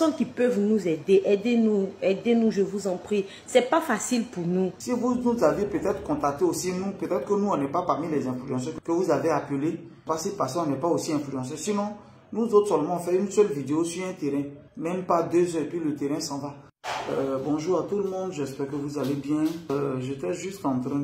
Personnes qui peuvent nous aider, aidez-nous, je vous en prie. C'est pas facile pour nous. Si vous nous avez peut-être contacté aussi, nous, peut-être que nous, on n'est pas parmi les influenceurs que vous avez appelés. Parce que on n'est pas aussi influenceurs. Sinon, nous autres seulement, on fait une seule vidéo sur un terrain. Même pas 2 heures, puis le terrain s'en va. Bonjour à tout le monde, j'espère que vous allez bien. J'étais juste en train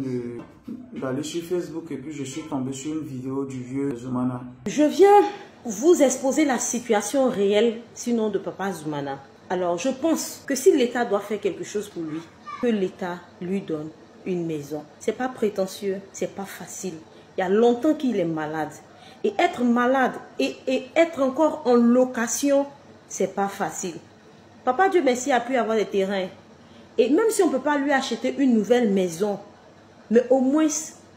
d'aller sur Facebook et puis je suis tombé sur une vidéo du vieux Zoumana. Je viens vous exposer la situation réelle, sinon de Papa Zoumana. Alors, je pense que si l'État doit faire quelque chose pour lui, que l'État lui donne une maison. C'est pas prétentieux, c'est pas facile. Il y a longtemps qu'il est malade. Et être malade et être encore en location, c'est pas facile. Papa Dieu merci a pu avoir des terrains. Et même si on ne peut pas lui acheter une nouvelle maison, mais au moins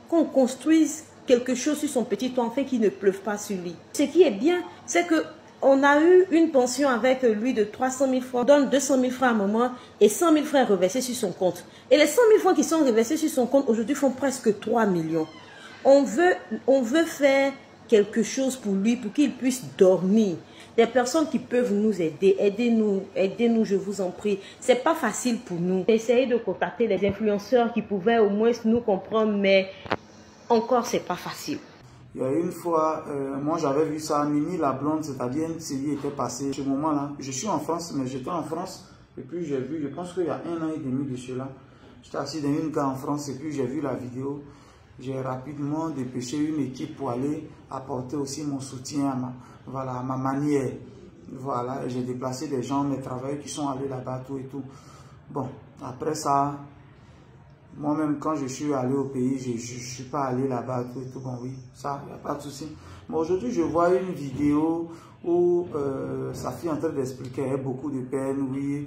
qu'on construise quelque chose sur son petit toit afin qu'il ne pleuve pas sur lui. Ce qui est bien, c'est qu'on a eu une pension avec lui de 300 000 francs. On donne 200 000 francs à maman et 100 000 francs reversés sur son compte. Et les 100 000 francs qui sont reversés sur son compte aujourd'hui font presque 3 millions. On veut faire quelque chose pour lui, pour qu'il puisse dormir. Des personnes qui peuvent nous aider, aidez-nous, je vous en prie. C'est pas facile pour nous. Essayez de contacter les influenceurs qui pouvaient au moins nous comprendre, mais encore c'est pas facile. Il y a une fois, moi j'avais vu ça, Mimi la blonde, c'est-à-dire une série était passée. Ce moment-là, je suis en France, mais j'étais en France et puis j'ai vu, je pense qu'il y a 1 an et demi de cela, j'étais assis dans une gare en France et puis j'ai vu la vidéo. J'ai rapidement dépêché une équipe pour aller apporter aussi mon soutien à ma manière. Voilà, j'ai déplacé des gens, mes travailleurs qui sont allés là-bas, tout et tout. Bon, après ça, moi-même, quand je suis allé au pays, je ne suis pas allé là-bas, tout et tout. Bon, oui, ça, il n'y a pas de souci. Mais aujourd'hui, je vois une vidéo où sa fille est en train d'expliquer, elle a beaucoup de peine, oui.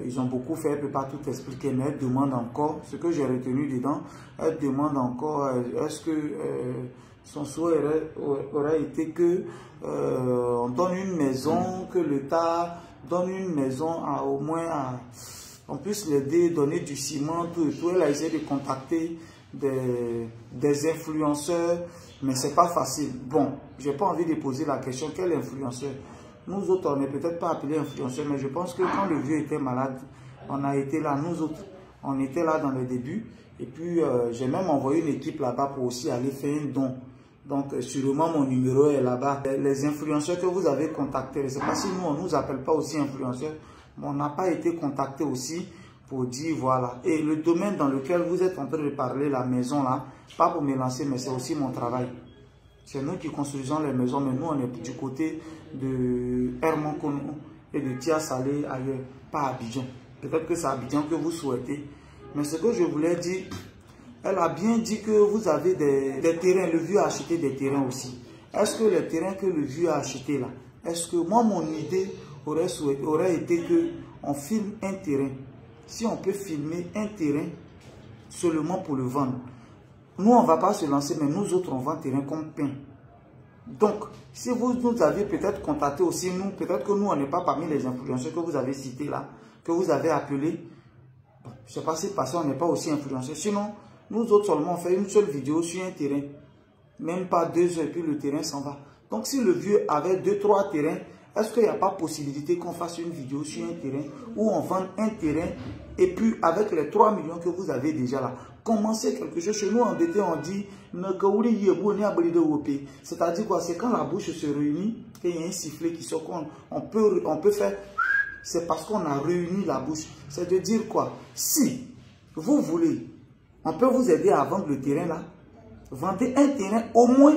Ils ont beaucoup fait, elle ne peut pas tout expliquer, mais elle demande encore, ce que j'ai retenu dedans, elle demande encore, est-ce que son souhait aurait été que on donne une maison, que l'État donne une maison au moins, on puisse l'aider, donner du ciment, tout et tout. Elle a essayé de contacter des influenceurs, mais c'est pas facile. Bon, j'ai pas envie de poser la question, quel influenceur? Nous autres, on n'est peut-être pas appelés influenceurs, mais je pense que quand le vieux était malade, on a été là, nous autres. On était là dans le début. Et puis, j'ai même envoyé une équipe là-bas pour aussi aller faire un don. Donc, sûrement, mon numéro est là-bas. Les influenceurs que vous avez contactés, je ne sais pas si nous, on ne nous appelle pas aussi influenceurs, mais on n'a pas été contactés aussi pour dire, voilà. Et le domaine dans lequel vous êtes en train de parler, la maison là, pas pour me lancer, mais c'est aussi mon travail. C'est nous qui construisons les maisons, mais nous, on est du côté de Hermankono et de Tia Salé ailleurs, pas Abidjan. Peut-être que c'est Abidjan que vous souhaitez. Mais ce que je voulais dire, elle a bien dit que vous avez des terrains. Le vieux a acheté des terrains aussi. Est-ce que les terrains que le vieux a achetés là, est-ce que moi, mon idée aurait été qu'on filme un terrain. Si on peut filmer un terrain seulement pour le vendre. Nous, on ne va pas se lancer, mais nous autres, on vend terrain comme pain. Donc, si vous nous aviez peut-être contacté aussi, nous, peut-être que nous, on n'est pas parmi les influenceurs que vous avez cités là, que vous avez appelés. Bon, je ne sais pas si parce qu'on n'est pas aussi influenceurs. Sinon, nous autres seulement, on fait une seule vidéo sur un terrain. Même pas 2 heures, puis le terrain s'en va. Donc, si le vieux avait 2-3 terrains, est-ce qu'il n'y a pas possibilité qu'on fasse une vidéo sur un terrain où on vend un terrain et puis avec les 3 millions que vous avez déjà là, commencer quelque chose. Chez nous en DT, on dit c'est-à-dire quoi? C'est quand la bouche se réunit qu'il y a un sifflet qui sort. On peut faire. C'est parce qu'on a réuni la bouche. C'est de dire quoi? Si vous voulez, on peut vous aider à vendre le terrain là. Vendez un terrain au moins.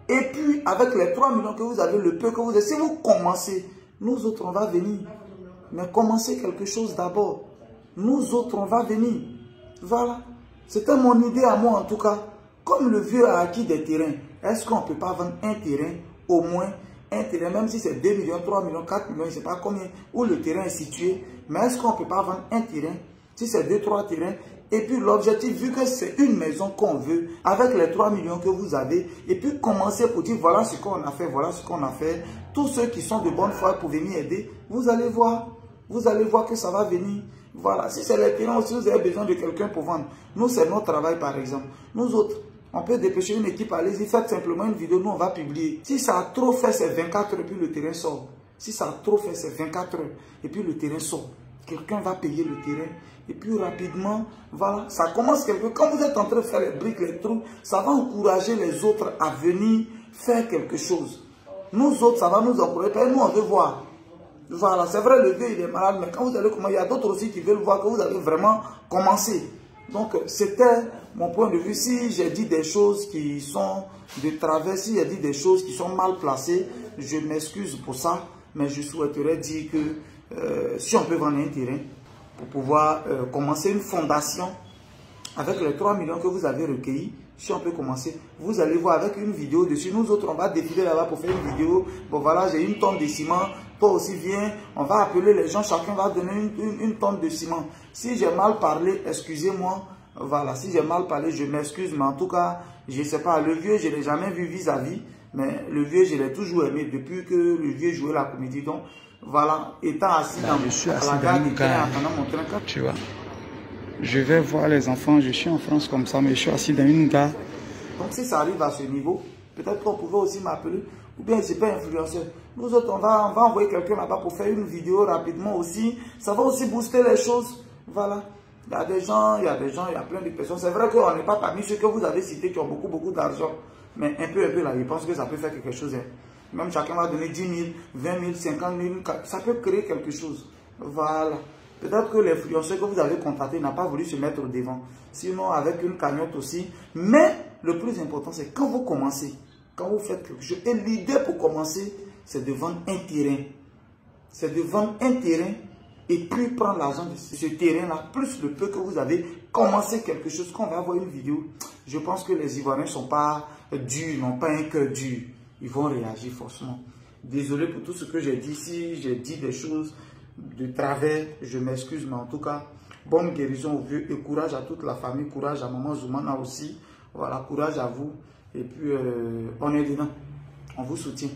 Et puis, avec les 3 millions que vous avez, le peu que vous avez, si vous commencez, nous autres, on va venir. Mais commencez quelque chose d'abord. Nous autres, on va venir. Voilà. C'était mon idée à moi, en tout cas. Comme le vieux a acquis des terrains, est-ce qu'on ne peut pas vendre un terrain, au moins un terrain, même si c'est 2 millions, 3 millions, 4 millions, je ne sais pas combien, où le terrain est situé. Mais est-ce qu'on ne peut pas vendre un terrain, si c'est 2-3 terrains? Et puis l'objectif, vu que c'est une maison qu'on veut, avec les 3 millions que vous avez, et puis commencer pour dire voilà ce qu'on a fait, voilà ce qu'on a fait. Tous ceux qui sont de bonne foi pour venir aider, vous allez voir que ça va venir. Voilà, si c'est les terrains aussi, vous avez besoin de quelqu'un pour vendre. Nous, c'est notre travail par exemple. Nous autres, on peut dépêcher une équipe, allez-y, faites simplement une vidéo, nous on va publier. Si ça a trop fait, c'est 24 heures, puis le terrain sort. Si ça a trop fait, c'est 24 heures. Et puis le terrain sort. Quelqu'un va payer le terrain. Et puis rapidement, voilà, ça commence quelque chose. Quand vous êtes en train de faire les briques, les trous, ça va encourager les autres à venir faire quelque chose. Nous autres, ça va nous encourager. Nous, on veut voir. Voilà, c'est vrai, le vieux, il est malade, mais quand vous allez commencer, il y a d'autres aussi qui veulent voir que vous avez vraiment commencé. Donc, c'était mon point de vue. Si j'ai dit des choses qui sont de travers, si j'ai dit des choses qui sont mal placées, je m'excuse pour ça, mais je souhaiterais dire que si on peut vendre un terrain pour pouvoir commencer une fondation avec les 3 millions que vous avez recueillis, si on peut commencer, vous allez voir avec une vidéo dessus. Nous autres, on va défiler là-bas pour faire une vidéo. Bon, voilà, j'ai 1 tonne de ciment. Toi aussi, viens. On va appeler les gens. Chacun va donner une tonne de ciment. Si j'ai mal parlé, excusez-moi. Voilà, si j'ai mal parlé, je m'excuse. Mais en tout cas, je ne sais pas. Le vieux, je ne l'ai jamais vu vis-à-vis. Mais le vieux, je l'ai toujours aimé depuis que le vieux jouait la comédie. Donc, voilà, étant assis dans la gare du train, attendant mon train, tu vois. Je vais voir les enfants, je suis en France comme ça, mais je suis assis dans une gare. Donc si ça arrive à ce niveau, peut-être qu'on pouvait aussi m'appeler, ou bien je ne suis pas influenceur. Nous autres, on va envoyer quelqu'un là-bas pour faire une vidéo rapidement aussi. Ça va aussi booster les choses. Voilà. Il y a des gens, il y a plein de personnes. C'est vrai qu'on n'est pas parmi ceux que vous avez cités qui ont beaucoup d'argent. Mais un peu là, je pense que ça peut faire quelque chose. Hein. Même chacun va donner 10 000, 20 000, 50 000, ça peut créer quelque chose. Voilà. Peut-être que l'influenceur que vous avez contracté n'a pas voulu se mettre au devant. Sinon, avec une cagnotte aussi. Mais le plus important, c'est quand vous commencez, quand vous faites quelque chose. Et l'idée pour commencer, c'est de vendre un terrain. C'est de vendre un terrain et plus prendre l'argent de ce terrain-là, plus le peu que vous avez commencé quelque chose. Quand on va voir une vidéo, je pense que les Ivoiriens ne sont pas durs, n'ont pas un cœur dur. Ils vont réagir forcément. Désolé pour tout ce que j'ai dit. Si j'ai dit des choses de travers, je m'excuse, mais en tout cas, bonne guérison au vieux et courage à toute la famille, courage à maman Zoumana aussi, voilà, courage à vous, et puis on est dedans, on vous soutient.